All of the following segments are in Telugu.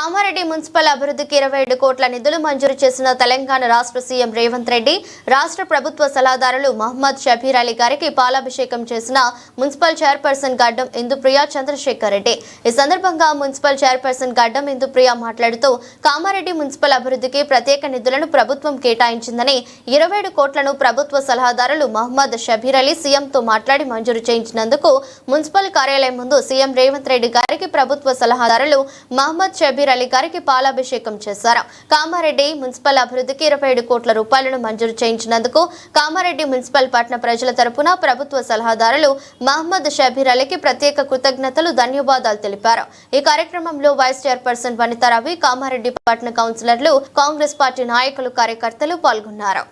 కామారెడ్డి మున్సిపల్ అభివృద్ధికి 27 కోట్ల నిధులు మంజూరు చేసిన తెలంగాణ రాష్ట్ర సీఎం రేవంత్ రెడ్డి రాష్ట్ర ప్రభుత్వ సలహాదారులు మహమ్మద్ షబీర్ అలీ గారికి పాలాభిషేకం చేసిన మున్సిపల్ చైర్పర్సన్ గడ్డం ఇందుప్రియ చంద్రశేఖర్ రెడ్డి। ఈ సందర్భంగా మున్సిపల్ చైర్పర్సన్ గడ్డం ఇందుప్రియ మాట్లాడుతూ కామారెడ్డి మున్సిపల్ అభివృద్ధికి ప్రత్యేక నిధులను ప్రభుత్వం కేటాయించిందని 27 కోట్లను ప్రభుత్వ సలహాదారులు మహమ్మద్ షబీర్ అలీ సీఎంతో మాట్లాడి మంజూరు చేయించినందుకు మున్సిపల్ కార్యాలయం ముందు సీఎం రేవంత్ రెడ్డి గారికి ప్రభుత్వ సలహాదారులు మహమ్మద్ షబీర్ అలీ గారికి పాలాభిషేకం చేశారు। కామారెడ్డి మున్సిపల్ అభివృద్ధికి 27 కోట్ల రూపాయలను మంజూరు చేయించినందుకు కామారెడ్డి మున్సిపల్ పట్టణ ప్రజల తరపున ప్రభుత్వ సలహాదారులు మహమ్మద్ షబీర్ అలీకి ప్రత్యేక కృతజ్ఞతలు ధన్యవాదాలు తెలిపారు। ఈ కార్యక్రమంలో వైస్ చైర్పర్సన్ వనితా రవి, కామారెడ్డి పట్టణ కౌన్సిలర్లు, కాంగ్రెస్ పార్టీ నాయకులు, కార్యకర్తలు పాల్గొన్నారు।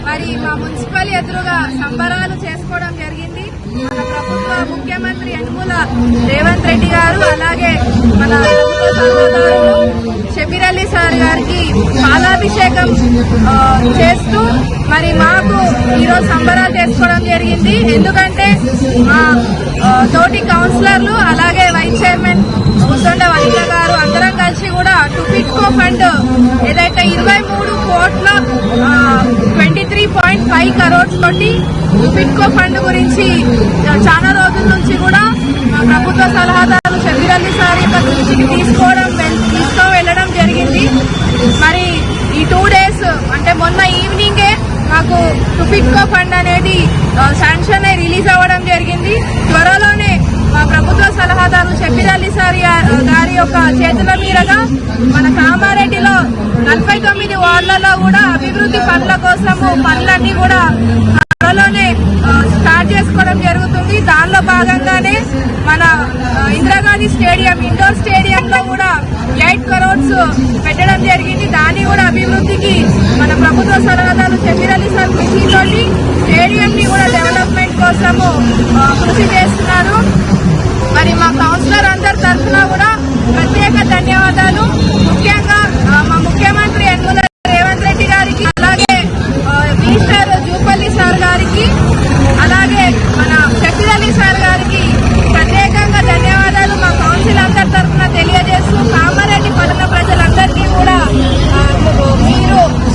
మరి మా మున్సిపల్ ఎదురుగా సంబరాలు చేసుకోవడం జరిగింది। మన ప్రభుత్వ ముఖ్యమంత్రి యనమల రేవంత్ రెడ్డి గారు అలాగే మన ప్రభుత్వ సలహాదారులు షబీర్ అలీ సార్ గారికి పాలాభిషేకం చేస్తూ మరి మాకు ఈరోజు సంబరాలు చేసుకోవడం జరిగింది। ఎందుకంటే మా తోటి కౌన్సిలర్లు అలాగే వైస్ చైర్మన్ ఉద్దండ వనిత గారు అందరం కలిసి కూడా టుపిట్కో ఫండ్ ఏదైతే 23 కోట్ల 23.5 crores తోటి టుపిట్కో ఫండ్ గురించి చాలా రోజుల నుంచి కూడా ప్రభుత్వ సలహాదారు షబీర్ అలీ సార్ యొక్క దృష్టికి తీసుకువెళ్లడం జరిగింది। మరి ఈ 2 days అంటే మొన్న ఈవినింగే మాకు టుపిట్కో ఫండ్ అనేది శాంక్షన్ అయి రిలీజ్ అవ్వడం జరిగింది। త్వరలోనే మా ప్రభుత్వ సలహాదారు షబీర్ అలీ సార్ గారి యొక్క చేతుల మీదుగా మన కామారెడ్డిలో 49 వార్డులలో కూడా అభివృద్ధి పనుల కోసము పనులన్నీ కూడా త్వరలోనే స్టార్ట్ చేసుకోవడం జరుగుతుంది। దానిలో భాగంగానే మన ఇందిరాగాంధీ స్టేడియం ఇండోర్ స్టేడియంలో కూడా 8 crores పెట్టడం జరిగింది। దాన్ని కూడా అభివృద్ధికి మన ప్రభుత్వ సలహాదారు షబీర్ అలీ సార్ కృషితోటి స్టేడియం ని కూడా డెవలప్మెంట్ కోసము కృషి చేస్తున్నారు। మరి మా కౌన్సిలర్ అందరి తరఫున కూడా ప్రత్యేక ధన్యవాదాలు। ముఖ్యంగా మా ముఖ్యమంత్రి యనమల రేవంత్ రెడ్డి గారికి, అలాగే మినిస్టర్ జూపల్లి సార్ గారికి, అలాగే మన షబీర్ అలీ సార్ గారికి ప్రత్యేకంగా ధన్యవాదాలు మా కౌన్సిల్ అందరి తరఫున తెలియజేస్తూ కామారెడ్డి పట్టణ ప్రజలందరికీ కూడా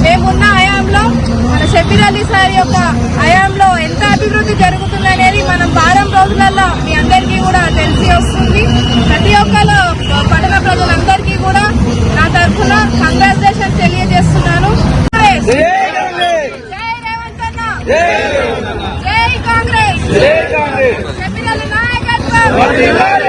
మేమున్న హయాంలో మన షబీర్ అలీ సార్ యొక్క హయాంలో ఎంత అభివృద్ధి జరుగుతుందనేది మనం వారం రోజులలో మీ అందరికీ కూడా తెలిసి వస్తుంది। ప్రతి ఒక్కరు పట్టణ ప్రజలందరికీ కూడా నా తరఫున కంగ్రాచులేషన్ తెలియజేస్తున్నాను। జై రేవంత్ అన్న, జై కాంగ్రెస్, షబీర్ అలీ నాయకత్వం।